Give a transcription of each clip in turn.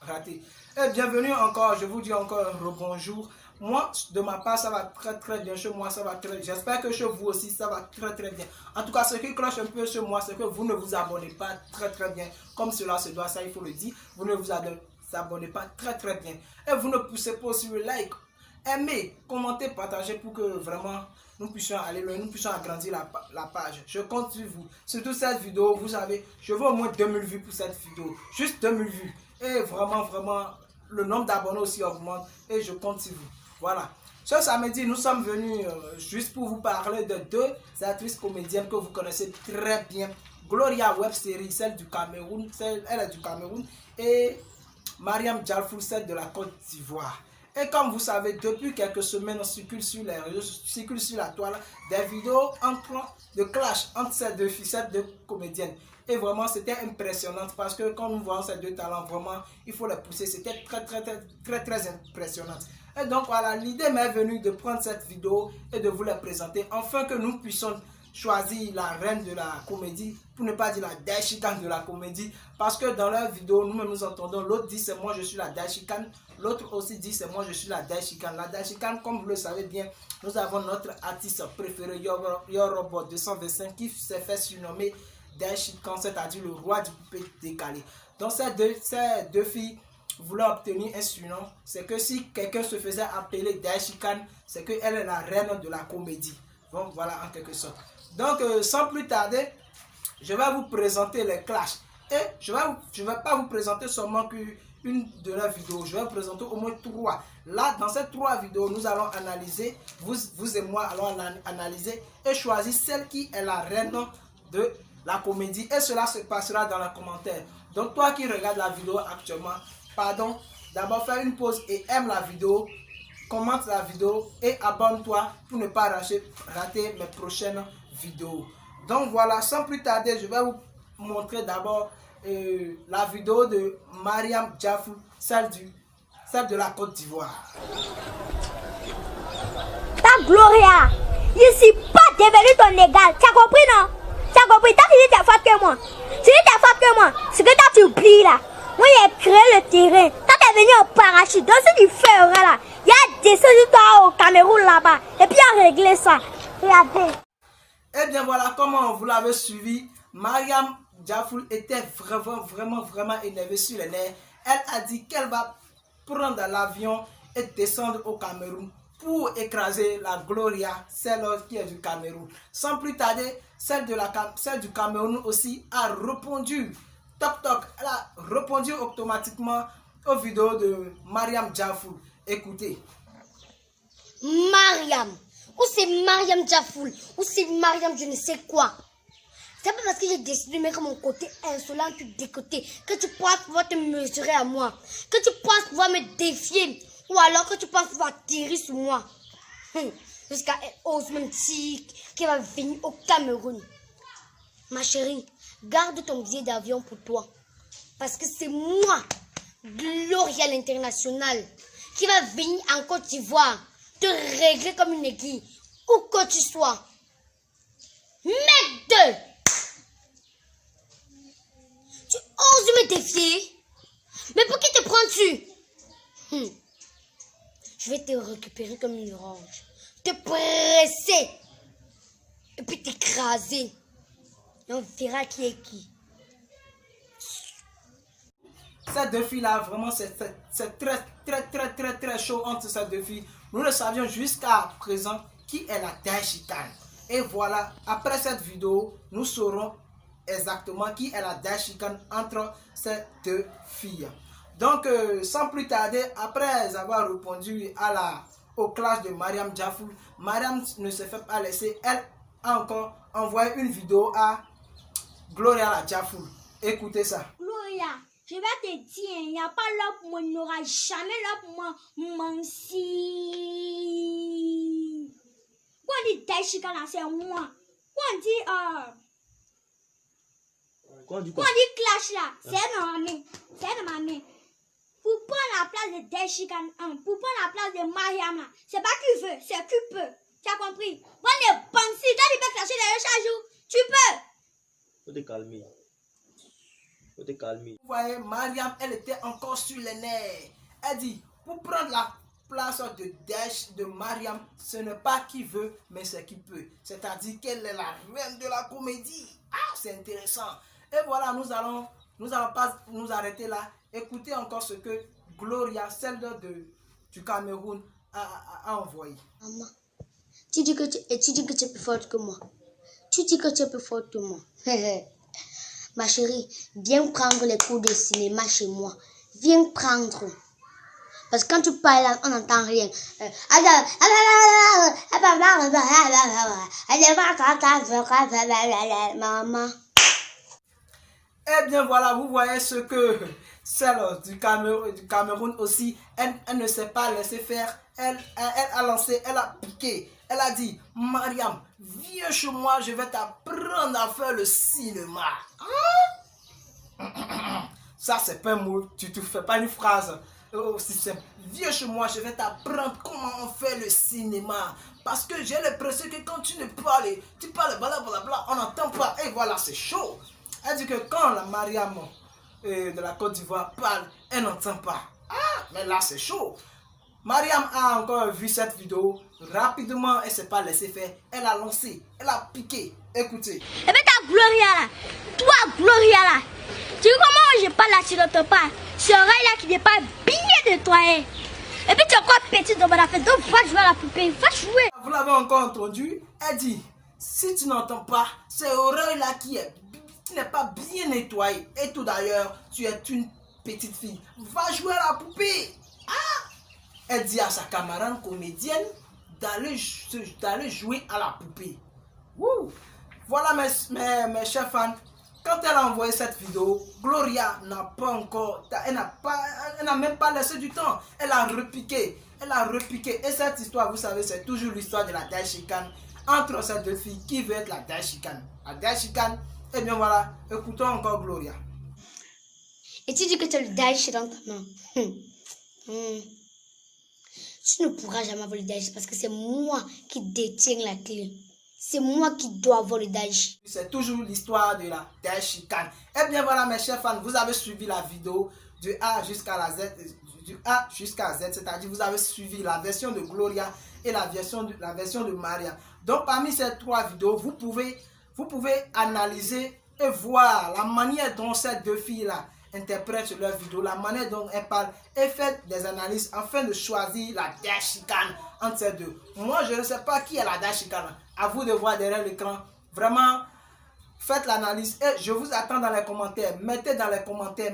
rater. Et bienvenue encore, je vous dis encore rebonjour. Moi, de ma part, ça va très bien. Chez moi, ça va très bien. J'espère que chez vous aussi, ça va très bien. En tout cas, ce qui cloche un peu chez moi, c'est que vous ne vous abonnez pas très bien. Comme cela se doit, ça il faut le dire. Vous ne vous abonnez pas très bien. Et vous ne poussez pas sur le like. Aimez, commentez, partagez pour que vraiment nous puissions aller loin, nous puissions agrandir la page. Je compte sur vous. Surtout cette vidéo, vous savez, je veux au moins 2000 vues pour cette vidéo. Juste 2000 vues. Et vraiment, le nombre d'abonnés aussi augmente. Et je compte sur vous. Voilà. Ce samedi, nous sommes venus juste pour vous parler de deux actrices comédiennes que vous connaissez très bien. Gloria Web Série, celle du Cameroun, elle est du Cameroun. Et Mariam Dialfou, celle de la Côte d'Ivoire. Et comme vous savez, depuis quelques semaines, on circule sur les réseaux, circule sur la toile des vidéos de clash entre ces deux filles, ces deux comédiennes. Et vraiment, c'était impressionnant parce que quand nous voyons ces deux talents, vraiment, il faut les pousser. C'était très impressionnant. Et donc voilà, l'idée m'est venue de prendre cette vidéo et de vous la présenter, afin que nous puissions choisir la reine de la comédie, pour ne pas dire la Daishikan de la comédie, parce que dans leur vidéo, nous entendons, l'autre dit c'est moi je suis la Daishikan, l'autre aussi dit c'est moi je suis la Daishikan. La Daishikan, comme vous le savez bien, nous avons notre artiste préféré, Yorobot 225, qui s'est fait surnommer Daishikan, c'est-à-dire le roi du poupée décalé. Donc ces deux filles voulant obtenir un surnom, c'est que si quelqu'un se faisait appeler Daishikan, c'est qu'elle est la reine de la comédie. Donc voilà, en quelque sorte. Donc sans plus tarder, je vais vous présenter les clashs. Et je ne vais pas vous présenter seulement qu'une de leurs vidéos. Je vais vous présenter au moins 3. Là, dans ces 3 vidéos, nous allons analyser, vous et moi allons analyser et choisir celle qui est la reine de la comédie. Et cela se passera dans les commentaires. Donc toi qui regardes la vidéo actuellement, pardon, d'abord fais une pause et aime la vidéo, commente la vidéo et abonne-toi pour ne pas rater mes prochaines vidéos. Donc voilà, sans plus tarder, je vais vous montrer d'abord la vidéo de Mariam Dialfou, celle de la Côte d'Ivoire. Ta Gloria, je suis pas devenu ton égal, tu as compris non? Tu as compris, t'as fini ta faute que moi. Si tu es forte que moi, ce que toi tu oublies là. Moi j'ai créé le terrain, toi t'es venu en parachute, donc ce que tu feras là, il y a des choses toi au Cameroun là-bas, et puis à régler ça. Regardez. Et bien voilà, comment vous l'avez suivi, Mariam Dialfou était vraiment énervée sur les nerfs. Elle a dit qu'elle va prendre l'avion et descendre au Cameroun pour écraser la Gloria, celle qui est du Cameroun. Sans plus tarder, celle du Cameroun aussi a répondu. Toc, elle a répondu automatiquement aux vidéos de Mariam Dialfou. Écoutez. Mariam, ou c'est Mariam Dialfou, ou c'est Mariam je ne sais quoi. C'est pas parce que j'ai décidé de mettre mon côté insolent de côté que tu penses pouvoir te mesurer à moi, que tu penses pouvoir me défier, ou alors que tu penses pouvoir tirer sur moi. Jusqu'à Osman Tik qui va venir au Cameroun. Ma chérie, garde ton billet d'avion pour toi. Parce que c'est moi, Gloria l'International, qui va venir en Côte d'Ivoire te régler comme une aiguille, où que tu sois. Mec de... Tu oses me défier? Mais pour qui te prends-tu? Je vais te récupérer comme une orange, te presser, et puis t'écraser. Et on verra qui est qui. Ces deux filles-là, vraiment, c'est très chaud entre ces deux filles. Nous le savions jusqu'à présent qui est la Daishikan. Et voilà, après cette vidéo, nous saurons exactement qui est la Daishikan entre ces deux filles. Donc, sans plus tarder, après avoir répondu au clash de Mariam Dialfou, Mariam ne se fait pas laisser. Elle a encore envoyé une vidéo à Gloria Dialfou. Écoutez ça. Gloria, je vais te dire, il n'y a pas l'heure pour moi, il n'y aura jamais l'heure pour moi, Mansi. Quand on dit Daishikan, c'est moi. Quand on dit... Quand on dit clash là, c'est dans ma main. C'est dans ma main. Pour prendre la place de Daishikan 1, pour prendre la place de Mariam là, c'est pas qui veut, c'est qui peut. Tu as compris? Prends les Bansi, toi tu peux clasher les chaque jour. Tu peux. Faut te calmer. Faut te calmer. Vous voyez, Mariam, elle était encore sur les nerfs. Elle dit, pour prendre la place de Daesh de Mariam, ce n'est pas qui veut, mais c'est qui peut. C'est-à-dire qu'elle est la reine de la comédie. Ah, c'est intéressant. Et voilà, nous allons pas nous arrêter là. Écoutez encore ce que Gloria, celle du Cameroun, a envoyé. Maman, tu dis que tu es plus forte que moi. Tu dis que tu es plus forte que moi. Ma chérie, viens prendre les cours de cinéma chez moi. Viens prendre. Parce que quand tu parles, on n'entend rien. Maman. Eh bien voilà, vous voyez ce que celle du Cameroun aussi, elle ne s'est pas laissée faire. Elle a lancé, elle a piqué. Elle a dit, Mariam, viens chez moi, je vais t'apprendre à faire le cinéma. Ça, c'est pas un mot, tu ne fais pas une phrase aussi simple. Viens chez moi, je vais t'apprendre comment on fait le cinéma. Parce que j'ai l'impression que quand tu parles, blablabla, on n'entend pas. Et voilà, c'est chaud. Elle dit que quand la Mariam de la Côte d'Ivoire parle, elle n'entend pas. Ah, mais là, c'est chaud. Mariam a encore vu cette vidéo. Rapidement, elle ne s'est pas laissée faire. Elle a lancé, elle a piqué. Écoutez. Et bien, ta Gloria là, toi, Gloria là, tu vois comment je parle là, tu n'entends pas. Ce oreille là qui n'est pas bien nettoyé. Et puis tu es encore petit dans la fête, donc va jouer à la poupée, va jouer. Vous l'avez encore entendu, elle dit, si tu n'entends pas, c'est oreille là qui n'est pas bien nettoyé. Et tout d'ailleurs, tu es une petite fille. Va jouer à la poupée. Ah! Elle dit à sa camarade comédienne d'aller jouer à la poupée. Wouh! Voilà mes chers fans. Quand elle a envoyé cette vidéo, Gloria n'a pas encore, elle n'a même pas laissé du temps. Elle a repiqué. Et cette histoire, vous savez, c'est toujours l'histoire de la Daeshikan entre ces deux filles qui veut être la Daeshikan. La Daeshikan, et bien voilà, écoutons encore Gloria. Et tu dis que tu as le Daesh dans ta main. Tu ne pourras jamais avoir le Daesh parce que c'est moi qui détiens la clé. C'est moi qui dois avoir le Daesh. C'est toujours l'histoire de la Daeshikan. Et bien voilà mes chers fans, vous avez suivi la vidéo du A jusqu'à la Z, c'est-à-dire vous avez suivi la version de Gloria et la version de Maria. Donc parmi ces trois vidéos, vous pouvez analyser et voir la manière dont ces deux filles-là interprètent leurs vidéos, la manière dont elles parlent et faites des analyses afin de choisir la Daeshikan entre ces deux. Moi, je ne sais pas qui est la Daeshikan. À vous de voir derrière l'écran. Vraiment, faites l'analyse et je vous attends dans les commentaires. Mettez dans les commentaires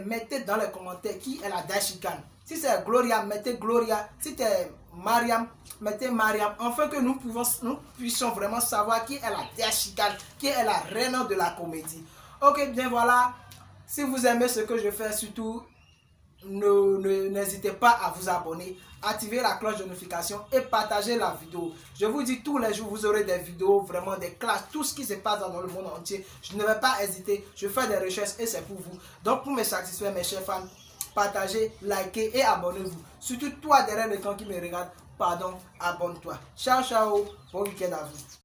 qui est la Daeshikan. Si c'est Gloria, mettez Gloria. Si c'est Mariam, mettez Mariam. Afin que nous puissions vraiment savoir qui est la Daeshikan, qui est la reine de la comédie. Ok, bien voilà. Si vous aimez ce que je fais, surtout, n'hésitez pas à vous abonner, activer la cloche de notification et partager la vidéo. Je vous dis, tous les jours, vous aurez des vidéos, vraiment des classes, tout ce qui se passe dans le monde entier. Je ne vais pas hésiter, je fais des recherches et c'est pour vous. Donc, pour me satisfaire, mes chers fans, partagez, likez et abonnez-vous. Surtout, toi derrière l'écran qui me regarde, pardon, abonne-toi. Ciao, ciao, bon week-end à vous.